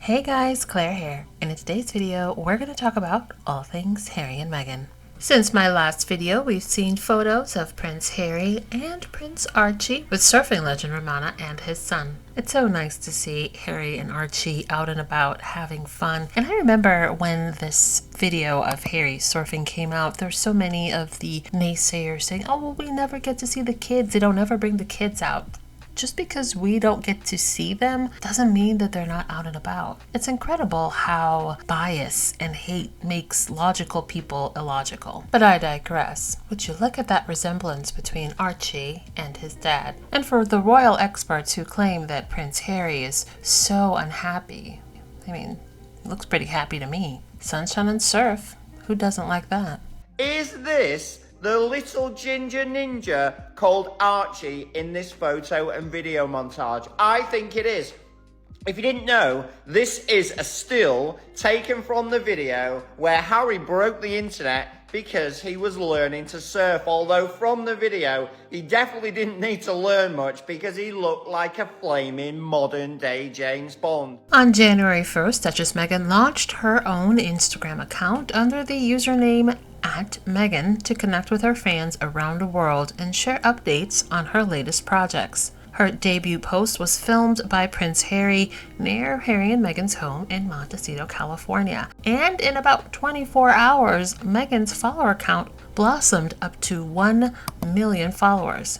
Hey guys, Claire here. In today's video, we're going to talk about all things Harry and Meghan. Since my last video, we've seen photos of Prince Harry and Prince Archie with surfing legend Romana and his son. It's so nice to see Harry and Archie out and about having fun. And I remember when this video of Harry surfing came out, there were so many of the naysayers saying, oh, well, we never get to see the kids. They don't ever bring the kids out. Just because we don't get to see them doesn't mean that they're not out and about. It's incredible how bias and hate makes logical people illogical. But I digress. Would you look at that resemblance between Archie and his dad? And for the royal experts who claim that Prince Harry is so unhappy, I mean, he looks pretty happy to me. Sunshine and surf, who doesn't like that? Is this the little ginger ninja called Archie in this photo and video montage? I think it is. If you didn't know, this is a still taken from the video where Harry broke the internet because he was learning to surf. Although from the video, he definitely didn't need to learn much because he looked like a flaming modern day James Bond. On January 1st, Duchess Meghan launched her own Instagram account under the username @Meghan to connect with her fans around the world and share updates on her latest projects. Her debut post was filmed by Prince Harry near Harry and Meghan's home in Montecito, California. And in about 24 hours, Meghan's follower count blossomed up to 1 million followers.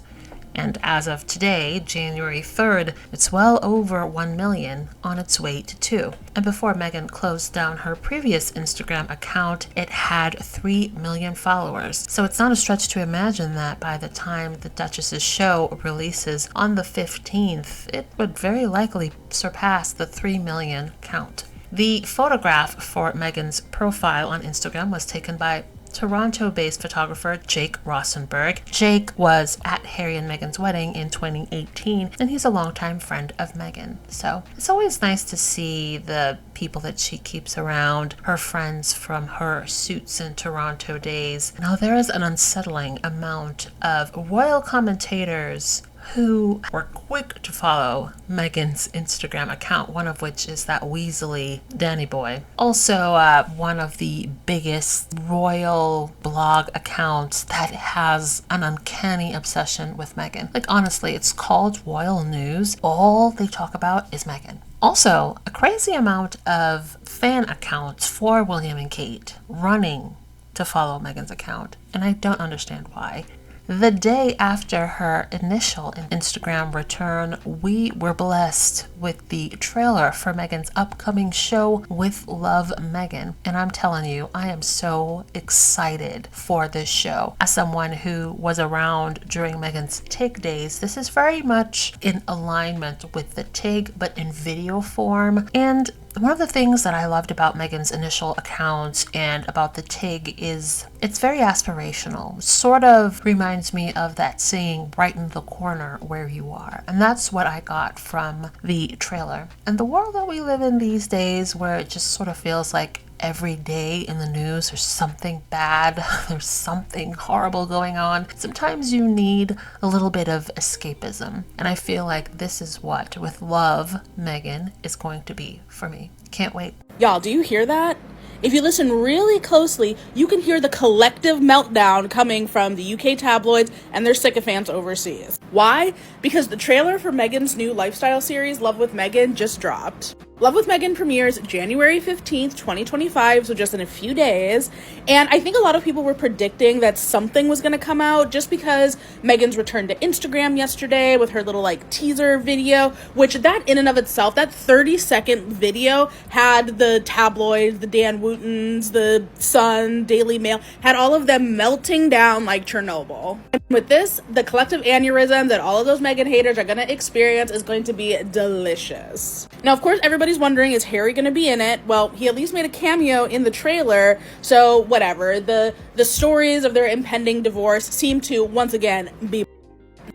And as of today, January 3rd, it's well over 1 million, on its way to 2. And before Meghan closed down her previous Instagram account, it had 3 million followers. So it's not a stretch to imagine that by the time the Duchess's show releases on the 15th, it would very likely surpass the 3 million count. The photograph for Meghan's profile on Instagram was taken by Toronto-based photographer Jake Rosenberg. Jake was at Harry and Meghan's wedding in 2018, and he's a longtime friend of Meghan. So it's always nice to see the people that she keeps around, her friends from her Suits in Toronto days. Now, there is an unsettling amount of royal commentators who were quick to follow Meghan's Instagram account, one of which is that Weasley Danny boy. Also, one of the biggest royal blog accounts that has an uncanny obsession with Meghan. Like, honestly, it's called Royal News. All they talk about is Meghan. Also, a crazy amount of fan accounts for William and Kate running to follow Meghan's account, and I don't understand why. The day after her initial Instagram return, we were blessed with the trailer for Meghan's upcoming show, With Love, Meghan. And I'm telling you, I am so excited for this show. As someone who was around during Meghan's TIG days, this is very much in alignment with the TIG, but in video form. And one of the things that I loved about Meghan's initial account and about the TIG is it's very aspirational. It sort of reminds me of that saying, brighten the corner where you are. And that's what I got from the trailer. And the world that we live in these days, where it just sort of feels like every day in the news there's something bad, there's something horrible going on. Sometimes you need a little bit of escapism. And I feel like this is what With Love, Meghan is going to be for me. Can't wait. Y'all, do you hear that? If you listen really closely, you can hear the collective meltdown coming from the UK tabloids and their sycophants overseas. Why? Because the trailer for Meghan's new lifestyle series, Love with Meghan, just dropped. Love with Meghan premieres January 15th, 2025, so just in a few days. And I think a lot of people were predicting that something was going to come out just because Meghan's returned to Instagram yesterday with her little teaser video, which that in and of itself, that 30-second video had the tabloids, the Dan Wootons, the Sun, Daily Mail, had all of them melting down like Chernobyl. And with this, the collective aneurysm that all of those Meghan haters are going to experience is going to be delicious. Now, of course, everybody's wondering, is Harry going to be in it? Well, he at least made a cameo in the trailer, so whatever. The stories of their impending divorce seem to, once again, be...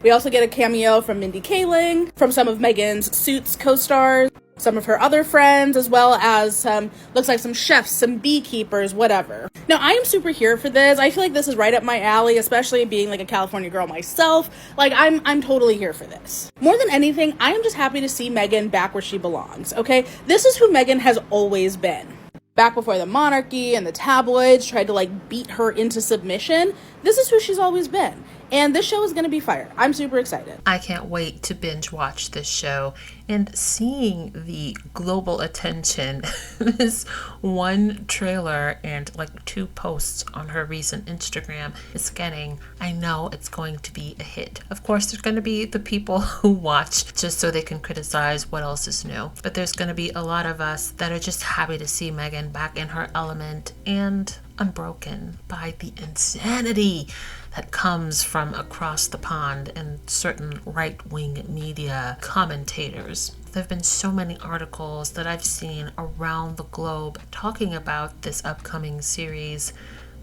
We also get a cameo from Mindy Kaling, from some of Meghan's Suits co-stars, some of her other friends, as well as looks like some chefs, some beekeepers, whatever. Now, I am super here for this. I feel like this is right up my alley, especially being like a California girl myself. Like, I'm totally here for this. More than anything, I am just happy to see Meghan back where she belongs, okay? This is who Meghan has always been. Back before the monarchy and the tabloids tried to like beat her into submission, this is who she's always been. And this show is going to be fire. I'm super excited. I can't wait to binge watch this show. And seeing the global attention this one trailer and like 2 posts on her recent Instagram is getting, I know it's going to be a hit. Of course, there's going to be the people who watch just so they can criticize what else is new. But there's going to be a lot of us that are just happy to see Meghan back in her element and unbroken by the insanity that comes from across the pond and certain right-wing media commentators. There have been so many articles that I've seen around the globe talking about this upcoming series,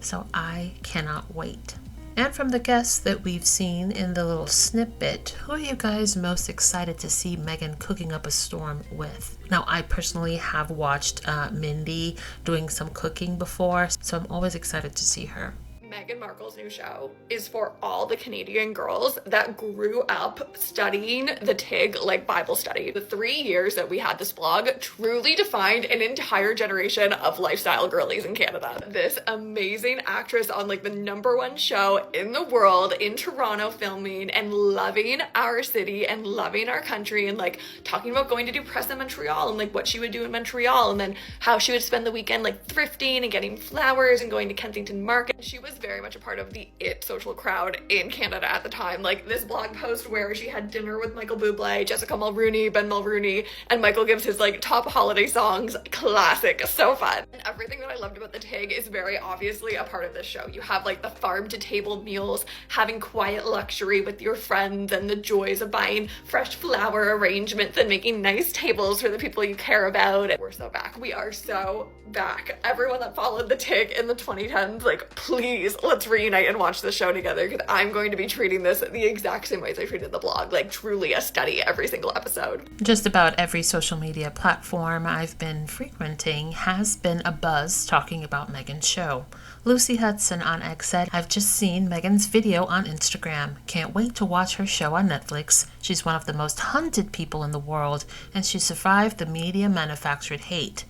so I cannot wait. And from the guests that we've seen in the little snippet, who are you guys most excited to see Meghan cooking up a storm with? Now, I personally have watched Mindy doing some cooking before, so I'm always excited to see her. Meghan Markle's new show is for all the Canadian girls that grew up studying the TIG like Bible study. The 3 years that we had this blog truly defined an entire generation of lifestyle girlies in Canada. This amazing actress on like the #1 show in the world in Toronto filming and loving our city and loving our country and like talking about going to do press in Montreal and like what she would do in Montreal and then how she would spend the weekend like thrifting and getting flowers and going to Kensington Market. She was very much a part of the it social crowd in Canada at the time. Like this blog post where she had dinner with Michael Bublé, Jessica Mulrooney, Ben Mulrooney, and Michael gives his like top holiday songs. Classic, so fun. And everything that I loved about the TIG is very obviously a part of this show. You have like the farm to table meals, having quiet luxury with your friends, and the joys of buying fresh flower arrangements and making nice tables for the people you care about. And we're so back. We are so back. Everyone that followed the TIG in the 2010s, like please, let's reunite and watch the show together because I'm going to be treating this the exact same ways I treated the blog, like truly a study every single episode. Just about every social media platform I've been frequenting has been abuzz talking about Meghan's show. Lucy Hudson on X said, I've just seen Meghan's video on Instagram. Can't wait to watch her show on Netflix. She's one of the most hunted people in the world, and she survived the media manufactured hate.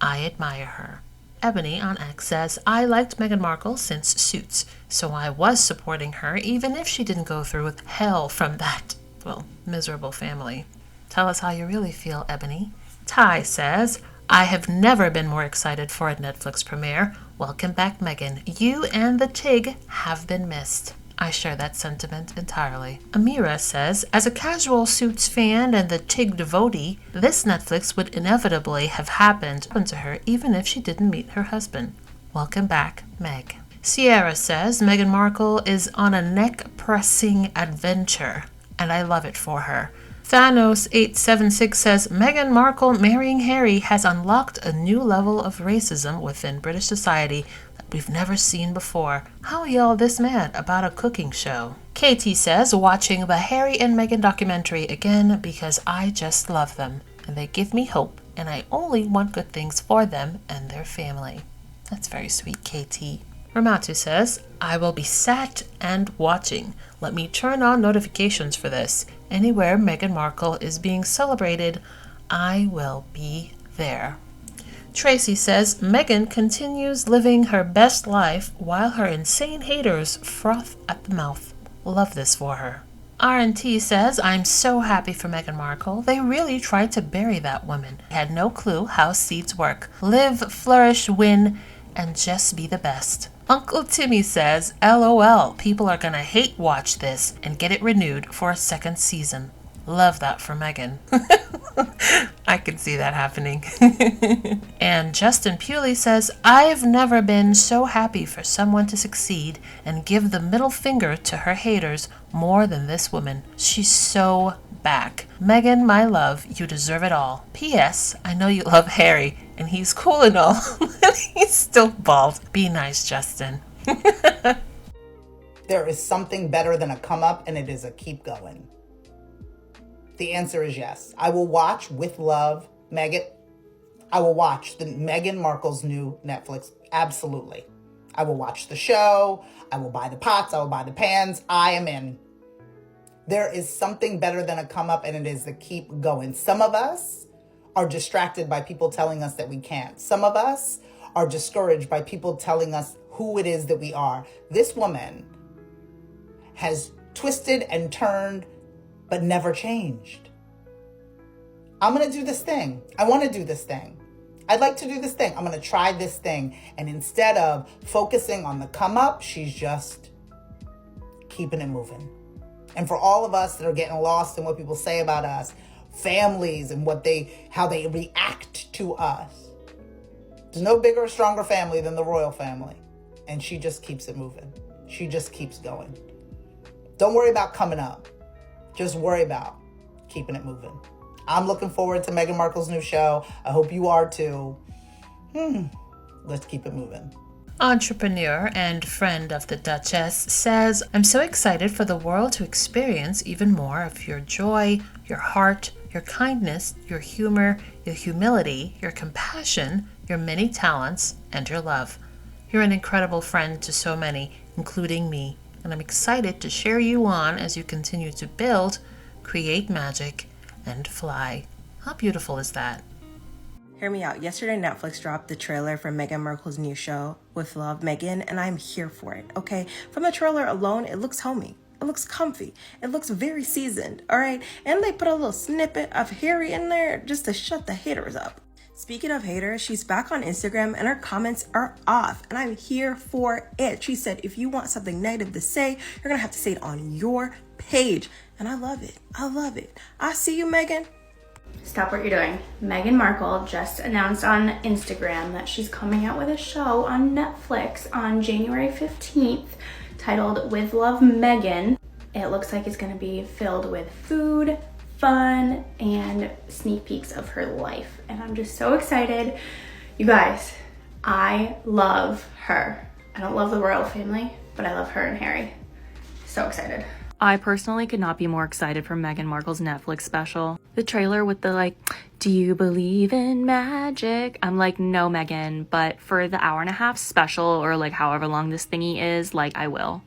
I admire her. Ebony on X says, I liked Meghan Markle since Suits, so I was supporting her even if she didn't go through with hell from that, well, miserable family. Tell us how you really feel, Ebony. Ty says, I have never been more excited for a Netflix premiere. Welcome back, Meghan. You and the TIG have been missed. I share that sentiment entirely. Amira says, as a casual Suits fan and the TIG devotee, this Netflix would inevitably have happened to her even if she didn't meet her husband. Welcome back, Meg. Sierra says, Meghan Markle is on a neck-pressing adventure, and I love it for her. Thanos876 says, Meghan Markle marrying Harry has unlocked a new level of racism within British society that we've never seen before. How are y'all this mad about a cooking show? Katie says, watching the Harry and Meghan documentary again because I just love them and they give me hope and I only want good things for them and their family. That's very sweet, Katie. Ramatu says, I will be sat and watching. Let me turn on notifications for this. Anywhere Meghan Markle is being celebrated, I will be there. Tracy says, Meghan continues living her best life while her insane haters froth at the mouth. Love this for her. R&T says, I'm so happy for Meghan Markle. They really tried to bury that woman. Had no clue how seeds work. Live, flourish, win, and just be the best. Uncle Timmy says, LOL, people are gonna hate watch this and get it renewed for a second season. Love that for Meghan. I can see that happening. And Justin Pewley says, I've never been so happy for someone to succeed and give the middle finger to her haters more than this woman. She's so back. Meghan, my love, you deserve it all. P.S. I know you love Harry, and he's cool and all, but he's still bald. Be nice, Justin. There is something better than a come up, and it is a keep going. The answer is yes. I will watch with love, Meghan. I will watch the Meghan Markle's new Netflix. Absolutely. I will watch the show. I will buy the pots. I will buy the pans. I am in. There is something better than a come up, and it is to keep going. Some of us are distracted by people telling us that we can't. Some of us are discouraged by people telling us who it is that we are. This woman has twisted and turned, but never changed. I'm going to do this thing. I want to do this thing. I'd like to do this thing. I'm going to try this thing. And instead of focusing on the come up, she's just keeping it moving. And for all of us that are getting lost in what people say about us, families and how they react to us, there's no bigger or stronger family than the royal family. And she just keeps it moving. She just keeps going. Don't worry about coming up. Just worry about keeping it moving. I'm looking forward to Meghan Markle's new show. I hope you are too. Let's keep it moving. Entrepreneur and friend of the Duchess says, I'm so excited for the world to experience even more of your joy, your heart, your kindness, your humor, your humility, your compassion, your many talents, and your love. You're an incredible friend to so many, including me, and I'm excited to cheer you on as you continue to build, create magic, and fly. How beautiful is that? Hear me out. Yesterday, Netflix dropped the trailer for Meghan Markle's new show, With Love, Meghan, and I'm here for it, okay? From the trailer alone, it looks homey. It looks comfy. It looks very seasoned, all right? And they put a little snippet of Harry in there just to shut the haters up. Speaking of haters, she's back on Instagram and her comments are off, and I'm here for it. She said, if you want something negative to say, you're gonna have to say it on your page. And I love it. I love it. I see you, Meghan. Stop what you're doing. Meghan Markle just announced on Instagram that she's coming out with a show on Netflix on January 15th titled With Love, Meghan. It looks like it's going to be filled with food, fun, and sneak peeks of her life. And I'm just so excited. You guys, I love her. I don't love the royal family, but I love her and Harry. So excited. I personally could not be more excited for Meghan Markle's Netflix special. The trailer with the do you believe in magic? I'm like, no, Meghan, but for the hour-and-a-half special or however long this thingy is, I will.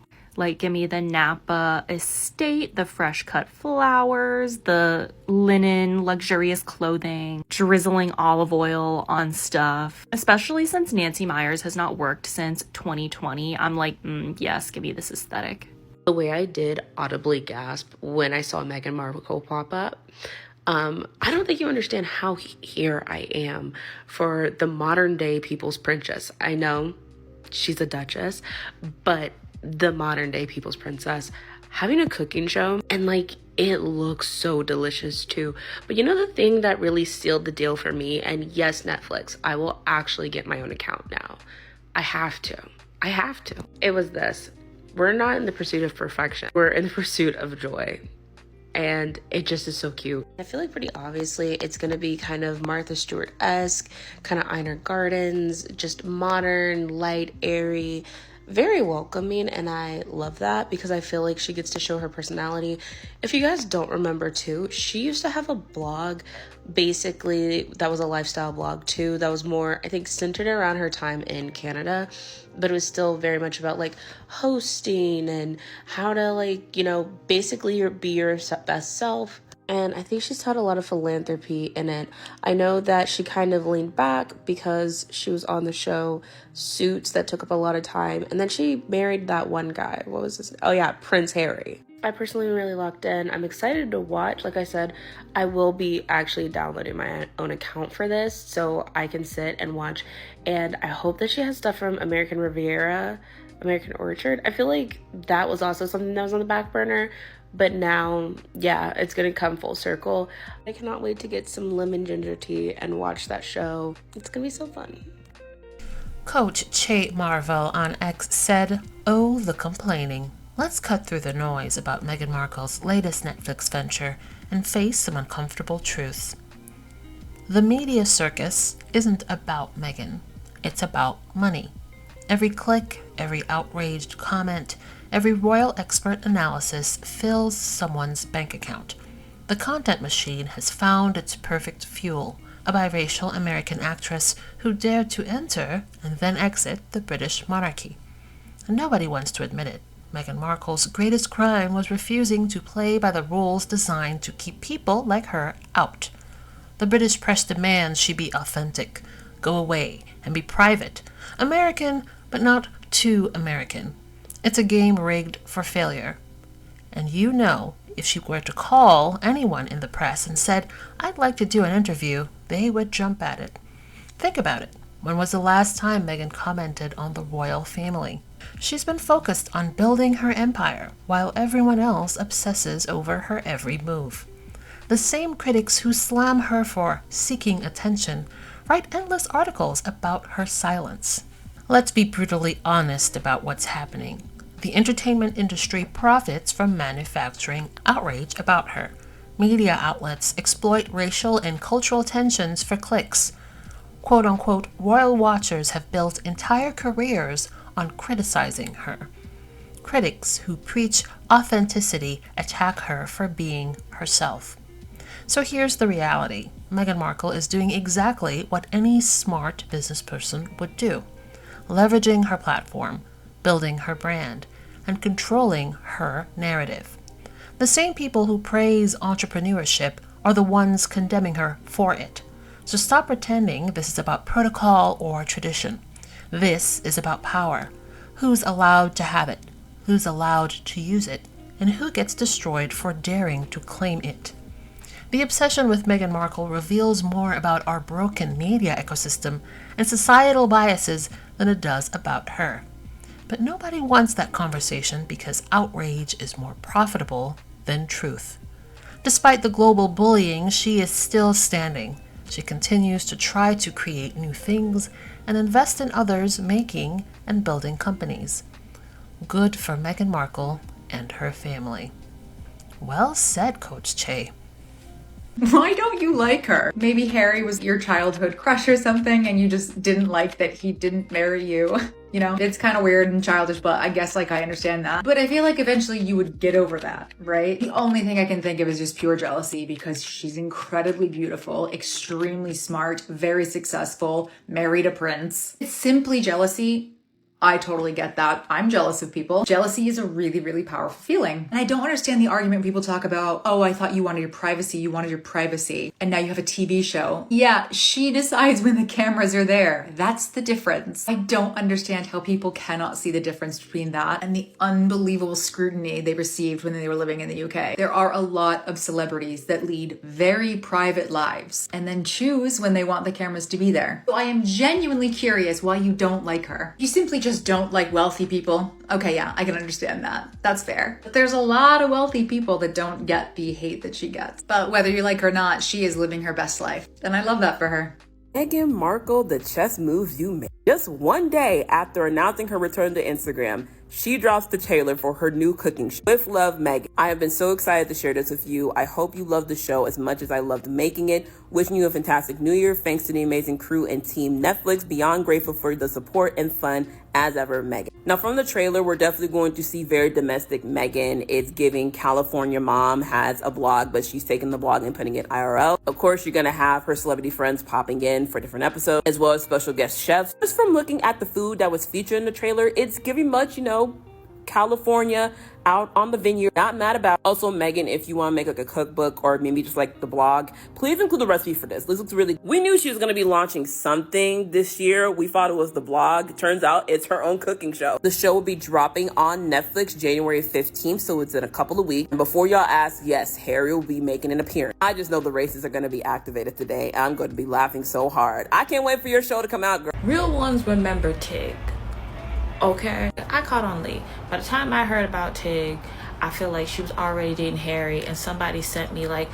Give me the Napa estate, the fresh cut flowers, the linen, luxurious clothing, drizzling olive oil on stuff. Especially since Nancy Meyers has not worked since 2020. I'm like, yes, give me this aesthetic. The way I did audibly gasp when I saw Meghan Markle pop up, I don't think you understand how here I am for the modern day people's princess. I know she's a duchess, but the modern day people's princess having a cooking show and it looks so delicious too. But you know the thing that really sealed the deal for me, and yes, Netflix, I will actually get my own account now. I have to. It was this. We're not in the pursuit of perfection. We're in the pursuit of joy. And it just is so cute. I feel like pretty obviously it's going to be kind of Martha Stewart-esque, kind of Einar Gardens, just modern, light, airy, very welcoming, and I love that because I feel like she gets to show her personality. If you guys don't remember too, she used to have a blog basically that was a lifestyle blog too, that was more, I think, centered around her time in Canada, but it was still very much about hosting and how to basically be your best self. And I think she's had a lot of philanthropy in it. I know that she kind of leaned back because she was on the show Suits that took up a lot of time. And then she married that one guy. What was his name? Oh yeah, Prince Harry. I personally really locked in. I'm excited to watch. Like I said, I will be actually downloading my own account for this so I can sit and watch. And I hope that she has stuff from American Riviera, American Orchard. I feel like that was also something that was on the back burner. But now, yeah, it's going to come full circle. I cannot wait to get some lemon ginger tea and watch that show. It's going to be so fun. Coach Che Marvel on X said, "Oh, the complaining. Let's cut through the noise about Meghan Markle's latest Netflix venture and face some uncomfortable truths. The media circus isn't about Meghan. It's about money. Every click, every outraged comment, every royal expert analysis fills someone's bank account. The content machine has found its perfect fuel, a biracial American actress who dared to enter and then exit the British monarchy. And nobody wants to admit it. Meghan Markle's greatest crime was refusing to play by the rules designed to keep people like her out. The British press demands she be authentic, go away, and be private, American, but not too American. It's a game rigged for failure. And you know, if she were to call anyone in the press and said, "I'd like to do an interview," they would jump at it. Think about it. When was the last time Meghan commented on the royal family? She's been focused on building her empire, while everyone else obsesses over her every move. The same critics who slam her for seeking attention write endless articles about her silence. Let's be brutally honest about what's happening. The entertainment industry profits from manufacturing outrage about her. Media outlets exploit racial and cultural tensions for clicks. Quote-unquote, royal watchers have built entire careers on criticizing her. Critics who preach authenticity attack her for being herself. So here's the reality. Meghan Markle is doing exactly what any smart business person would do. Leveraging her platform, building her brand, and controlling her narrative. The same people who praise entrepreneurship are the ones condemning her for it. So stop pretending this is about protocol or tradition. This is about power. Who's allowed to have it? Who's allowed to use it? And who gets destroyed for daring to claim it? The obsession with Meghan Markle reveals more about our broken media ecosystem and societal biases than it does about her. But nobody wants that conversation because outrage is more profitable than truth. Despite the global bullying, she is still standing. She continues to try to create new things and invest in others making and building companies. Good for Meghan Markle and her family. Well said, Coach Che. Why don't you like her? Maybe Harry was your childhood crush or something and you just didn't like that he didn't marry you. You know, it's kind of weird and childish, but I guess like I understand that. But I feel like eventually you would get over that, right? The only thing I can think of is just pure jealousy because she's incredibly beautiful, extremely smart, very successful, married a prince. It's simply jealousy. I totally get that. I'm jealous of people. Jealousy is a really, really powerful feeling. And I don't understand the argument people talk about, oh, I thought you wanted your privacy, and now you have a TV show. Yeah, she decides when the cameras are there. That's the difference. I don't understand how people cannot see the difference between that and the unbelievable scrutiny they received when they were living in the UK. There are a lot of celebrities that lead very private lives and then choose when they want the cameras to be there. So I am genuinely curious why you don't like her. You simply just don't like wealthy people. Okay, yeah, I can understand that. That's fair. But there's a lot of wealthy people that don't get the hate that she gets. But whether you like her or not, she is living her best life. And I love that for her. Meghan Markle, the chess moves you made. Just one day after announcing her return to Instagram, she drops the trailer for her new cooking show, With Love, Meghan. I have been so excited to share this with you. I hope you love the show as much as I loved making it. Wishing you a fantastic new year. Thanks to the amazing crew and team Netflix. Beyond grateful for the support and fun as ever, Meghan. Now from the trailer, we're definitely going to see very domestic Meghan. It's giving California mom has a blog, but she's taking the blog and putting it IRL. Of course, you're going to have her celebrity friends popping in for different episodes, as well as special guest chefs. Just from looking at the food that was featured in the trailer, it's giving much, California out on the vineyard. Not mad about. Also, Meghan, if you want to make like a cookbook or maybe just like the blog, please include the recipe for this. This looks really, we knew she was going to be launching something this year. We thought it was the blog. Turns out it's her own cooking show. The show will be dropping on Netflix January 15th, so it's in a couple of weeks. And before y'all ask, yes, Harry will be making an appearance. I just know the races are going to be activated today. I'm going to be laughing so hard. I can't wait for your show to come out, girl. Real ones remember Tig. Okay, I caught on late. By the time I heard about Tig, I feel like she was already dating Harry, and somebody sent me like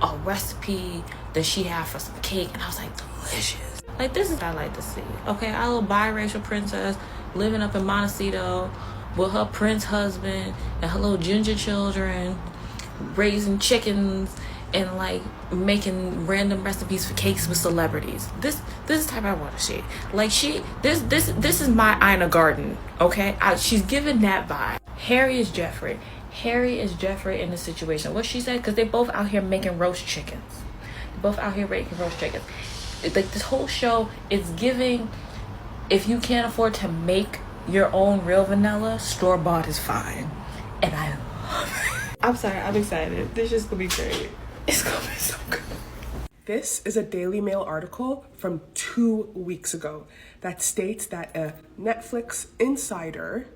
a recipe that she had for some cake, and I was like, delicious. Like, this is what I like to see. Okay, our little biracial princess living up in Montecito with her prince husband and her little ginger children, raising chickens and like making random recipes for cakes with celebrities. This is the type I want to see. Like this is my Ina Garden. Okay, she's giving that vibe. Harry is Jeffrey. Harry is Jeffrey in this situation. What she said, because they both out here making roast chickens. Both out here making roast chickens. like this whole show is giving, if you can't afford to make your own real vanilla, store-bought is fine. And I love it. I'm sorry, I'm excited. This is gonna be great. It's gonna be so good. This is a Daily Mail article from 2 weeks ago that states that a Netflix insider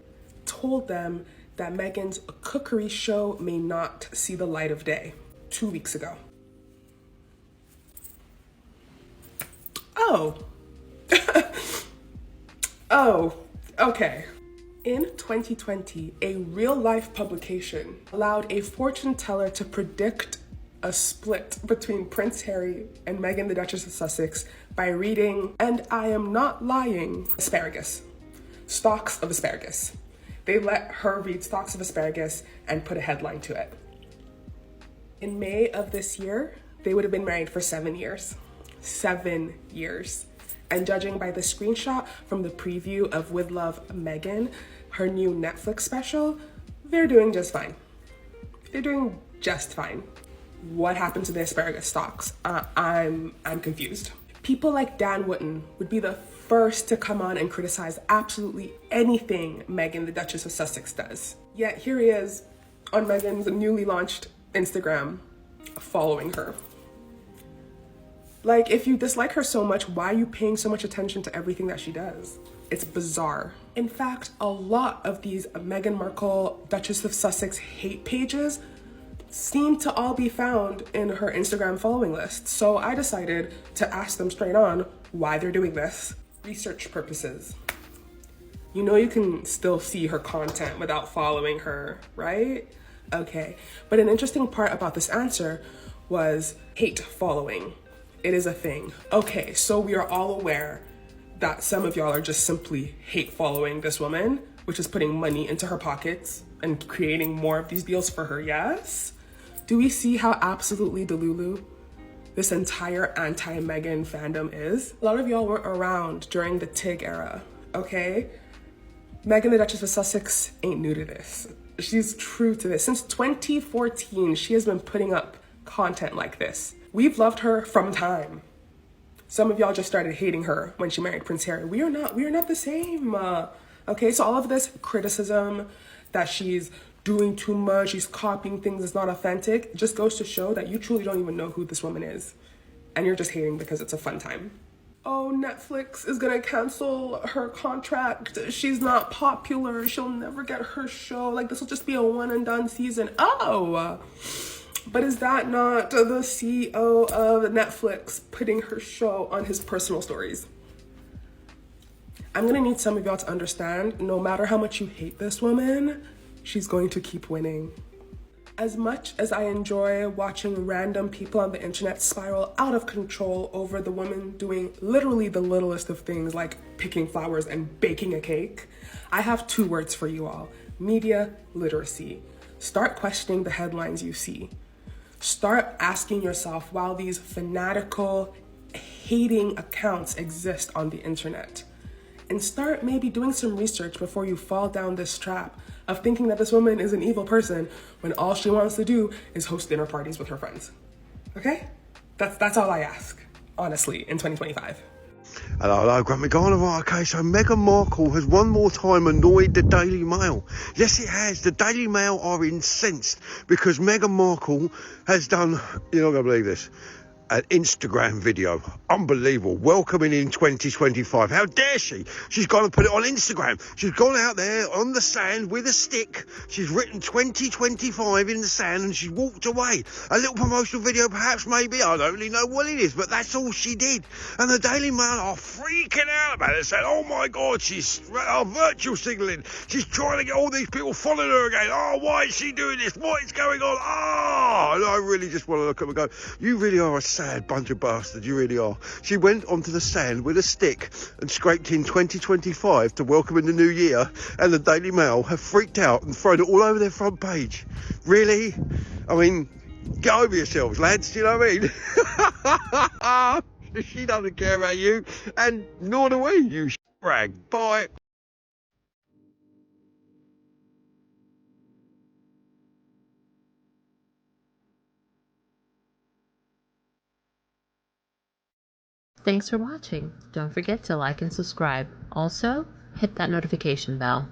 told them that Meghan's cookery show may not see the light of day 2 weeks ago. Oh. Oh, okay. In 2020, a real-life publication allowed a fortune teller to predict a split between Prince Harry and Meghan, the Duchess of Sussex, by reading, and I am not lying, asparagus. Stalks of asparagus. They let her read stalks of asparagus and put a headline to it. In May of this year, they would have been married for 7 years. 7 years. And judging by the screenshot from the preview of With Love Meghan, her new Netflix special, they're doing just fine. They're doing just fine. What happened to the asparagus stalks? I'm confused. People like Dan Wootton would be the first to come on and criticize absolutely anything Meghan, the Duchess of Sussex, does. Yet here he is on Meghan's newly launched Instagram, following her. Like, if you dislike her so much, why are you paying so much attention to everything that she does? It's bizarre. In fact, a lot of these Meghan Markle, Duchess of Sussex hate pages seem to all be found in her Instagram following list. So I decided to ask them straight on why they're doing this. Research purposes. You know you can still see her content without following her, right? Okay, but an interesting part about this answer was hate following. It is a thing. Okay, so we are all aware that some of y'all are just simply hate following this woman, which is putting money into her pockets and creating more of these deals for her, yes? Do we see how absolutely delulu this entire anti-Meghan fandom is? A lot of y'all weren't around during the Tig era, okay? Meghan, the Duchess of Sussex, ain't new to this. She's true to this. Since 2014, she has been putting up content like this. We've loved her from time. Some of y'all just started hating her when she married Prince Harry. We are not the same. Okay, so all of this criticism that she's doing too much, she's copying things that's not authentic, just goes to show that you truly don't even know who this woman is. And you're just hating because it's a fun time. Oh, Netflix is gonna cancel her contract. She's not popular. She'll never get her show. Like, this will just be a one and done season. Oh! But is that not the CEO of Netflix putting her show on his personal stories? I'm gonna need some of y'all to understand, no matter how much you hate this woman, she's going to keep winning. As much as I enjoy watching random people on the internet spiral out of control over the woman doing literally the littlest of things like picking flowers and baking a cake, I have 2 words for you all: media literacy. Start questioning the headlines you see. Start asking yourself why these fanatical, hating accounts exist on the internet. And start maybe doing some research before you fall down this trap of thinking that this woman is an evil person when all she wants to do is host dinner parties with her friends. Okay? That's all I ask, honestly, in 2025. Hello, Grandma Ghana. Right, okay, so Meghan Markle has one more time annoyed the Daily Mail. Yes, it has. The Daily Mail are incensed because Meghan Markle has done, you're not going to believe this, an Instagram video. Unbelievable. Welcoming in 2025. How dare she? She's gone and put it on Instagram. She's gone out there on the sand with a stick. She's written 2025 in the sand and she's walked away. A little promotional video, perhaps, maybe. I don't really know what it is, but that's all she did. And the Daily Mail are freaking out about it, saying, oh my God, she's virtual signaling. She's trying to get all these people following her again. Oh, why is she doing this? What is going on? Oh, and I really just want to look at them and go, you really are a sad bunch of bastards, you really are. She went onto the sand with a stick and scraped in 2025 to welcome in the new year, and the Daily Mail have freaked out and thrown it all over their front page. Really? I mean, get over yourselves, lads, do you know what I mean? She doesn't care about you, and nor do we, you rag. Bye. Thanks for watching. Don't forget to like and subscribe. Also, hit that notification bell.